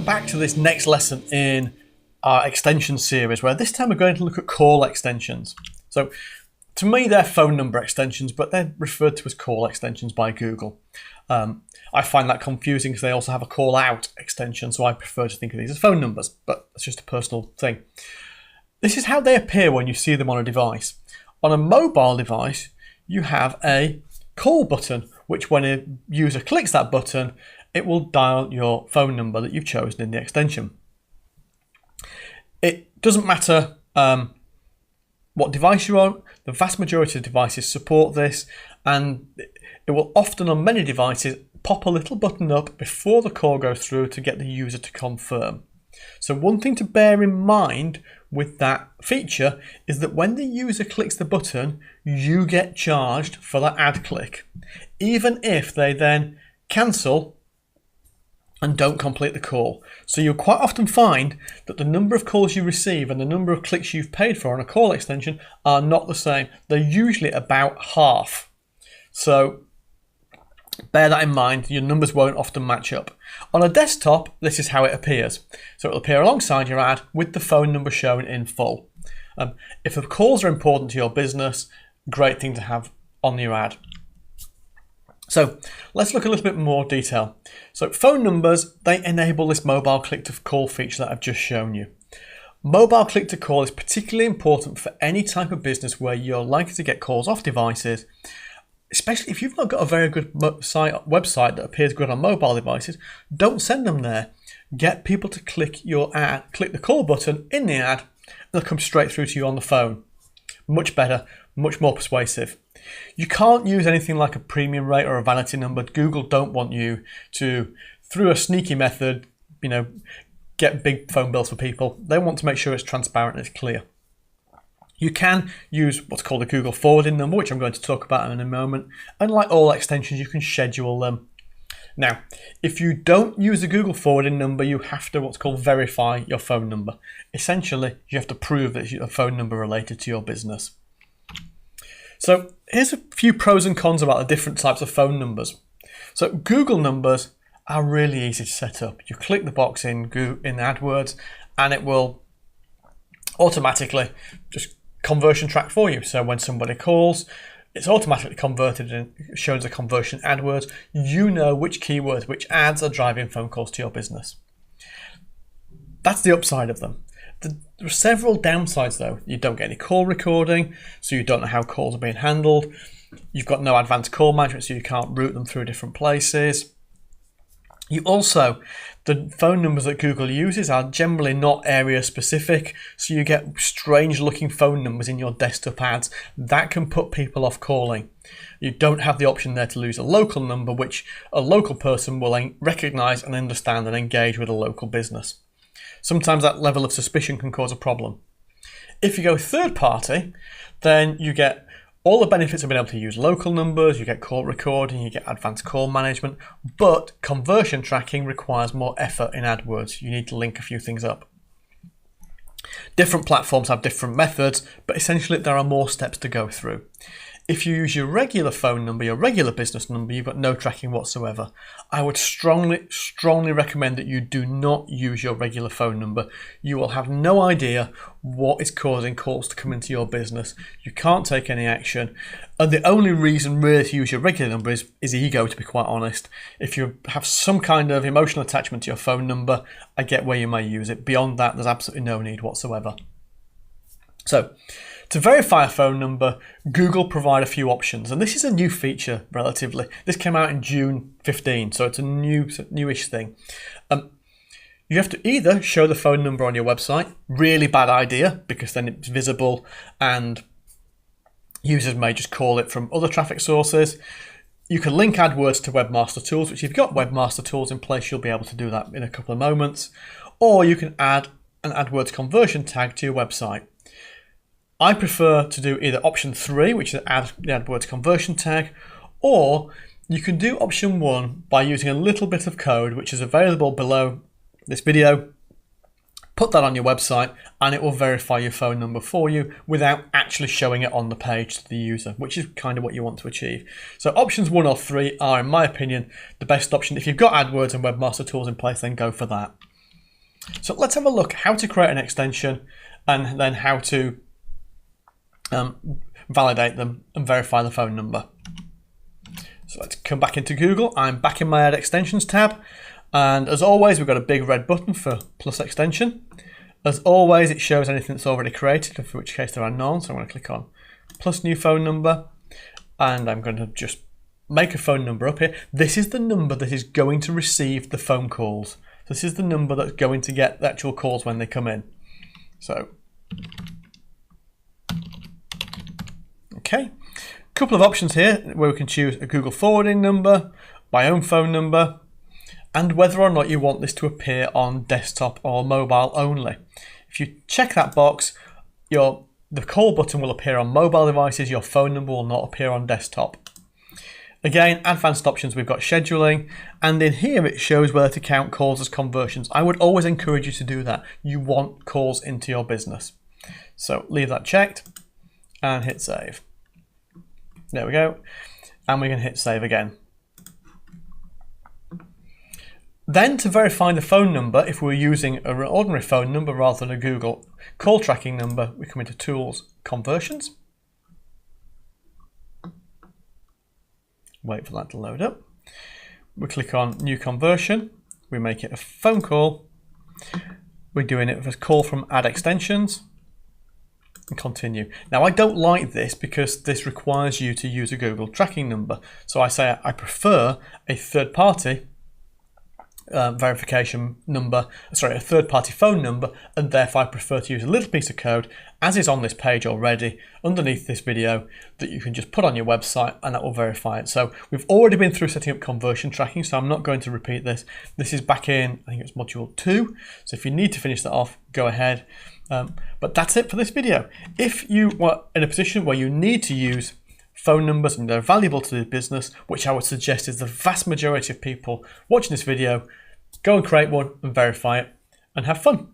Welcome back to this next lesson in our extension series, where this time we're going to look at call extensions. So to me, they're phone number extensions, but they're referred to as call extensions by Google. I find that confusing because they also have a call out extension, so I prefer to think of these as phone numbers, but it's just a personal thing. This is how they appear when you see them on a device. On a mobile device, you have a call button, which when a user clicks that button, it will dial your phone number that you've chosen in the extension. It doesn't matter what device you're on. The vast majority of devices support this, and it will often on many devices pop a little button up before the call goes through to get the user to confirm. So one thing to bear in mind with that feature is that when the user clicks the button, you get charged for that ad click, even if they then cancel and don't complete the call. So you'll quite often find that the number of calls you receive and the number of clicks you've paid for on a call extension are not the same. They're usually about half. So bear that in mind, your numbers won't often match up. On a desktop, this is how it appears. So it'll appear alongside your ad with the phone number shown in full. If the calls are important to your business, great thing to have on your ad. So let's look a little bit more detail. So phone numbers, they enable this mobile click to call feature that I've just shown you. Mobile click to call is particularly important for any type of business where you're likely to get calls off devices, especially if you've not got a very good website that appears good on mobile devices. Don't send them there. Get people to click your ad, click the call button in the ad, and they'll come straight through to you on the phone. Much better, much more persuasive. You can't use anything like a premium rate or a vanity number. Google don't want you to, through a sneaky method, get big phone bills for people. They want to make sure it's transparent and it's clear. You can use what's called a Google forwarding number, which I'm going to talk about in a moment. And like all extensions, you can schedule them. Now, if you don't use a Google forwarding number, you have to what's called verify your phone number. Essentially, you have to prove that it's a phone number related to your business. So here's a few pros and cons about the different types of phone numbers. So Google numbers are really easy to set up. You click the box in AdWords and it will automatically just conversion track for you. So when somebody calls, it's automatically converted and shows a conversion AdWords. You know which keywords, which ads are driving phone calls to your business. That's the upside of them. There are several downsides though. You don't get any call recording, so you don't know how calls are being handled. You've got no advanced call management, so you can't route them through different places. The phone numbers that Google uses are generally not area specific, so you get strange looking phone numbers in your desktop ads. That can put people off calling. You don't have the option there to use a local number, which a local person will recognize and understand and engage with a local business. Sometimes that level of suspicion can cause a problem. If you go third party, then you get all the benefits of being able to use local numbers, you get call recording, you get advanced call management, but conversion tracking requires more effort in AdWords. You need to link a few things up. Different platforms have different methods, but essentially there are more steps to go through. If you use your regular phone number, your regular business number, you've got no tracking whatsoever. I would strongly recommend that you do not use your regular phone number. You will have no idea what is causing calls to come into your business. You can't take any action. And the only reason really to use your regular number is ego, to be quite honest. If you have some kind of emotional attachment to your phone number, I get where you may use it. Beyond that, there's absolutely no need whatsoever. So, to verify a phone number, Google provide a few options, and this is a new feature relatively. This came out in June 15, so it's a newish thing. You have to either show the phone number on your website, really bad idea, because then it's visible and users may just call it from other traffic sources. You can link AdWords to Webmaster Tools, which if you've got Webmaster Tools in place, you'll be able to do that in a couple of moments. Or you can add an AdWords conversion tag to your website. I prefer to do either option 3, which is add the AdWords conversion tag, or you can do option 1 by using a little bit of code which is available below this video. Put that on your website and it will verify your phone number for you without actually showing it on the page to the user, which is kind of what you want to achieve. So options 1 or 3 are, in my opinion, the best option. If you've got AdWords and Webmaster Tools in place, then go for that. So let's have a look how to create an extension and then how to validate them and verify the phone number. So let's come back into Google. I'm back in my Add Extensions tab. And as always, we've got a big red button for plus extension. As always, it shows anything that's already created, in which case there are none. So I'm going to click on plus new phone number. And I'm going to just make a phone number up here. This is the number that is going to receive the phone calls. This is the number that's going to get the actual calls when they come in. So, okay. Couple of options here where we can choose a Google forwarding number, my own phone number, and whether or not you want this to appear on desktop or mobile only. If you check that box, the call button will appear on mobile devices, your phone number will not appear on desktop. Again, advanced options, we've got scheduling, and in here it shows whether to count calls as conversions. I would always encourage you to do that. You want calls into your business. So leave that checked and hit save. There we go. And we can hit save again. Then to verify the phone number, if we're using an ordinary phone number rather than a Google call tracking number, we come into Tools, Conversions. Wait for that to load up. We click on New Conversion. We make it a phone call. We're doing it with a call from Add Extensions. And continue. Now I don't like this because this requires you to use a Google tracking number. So I say I prefer a third-party verification number, a third-party phone number, and therefore I prefer to use a little piece of code, as is on this page already, underneath this video, that you can just put on your website and that will verify it. So we've already been through setting up conversion tracking, so I'm not going to repeat this. This is back in, I think it's module 2, so if you need to finish that off, go ahead. But that's it for this video. If you were in a position where you need to use phone numbers and they're valuable to the business, which I would suggest is the vast majority of people watching this video, go and create one and verify it and have fun.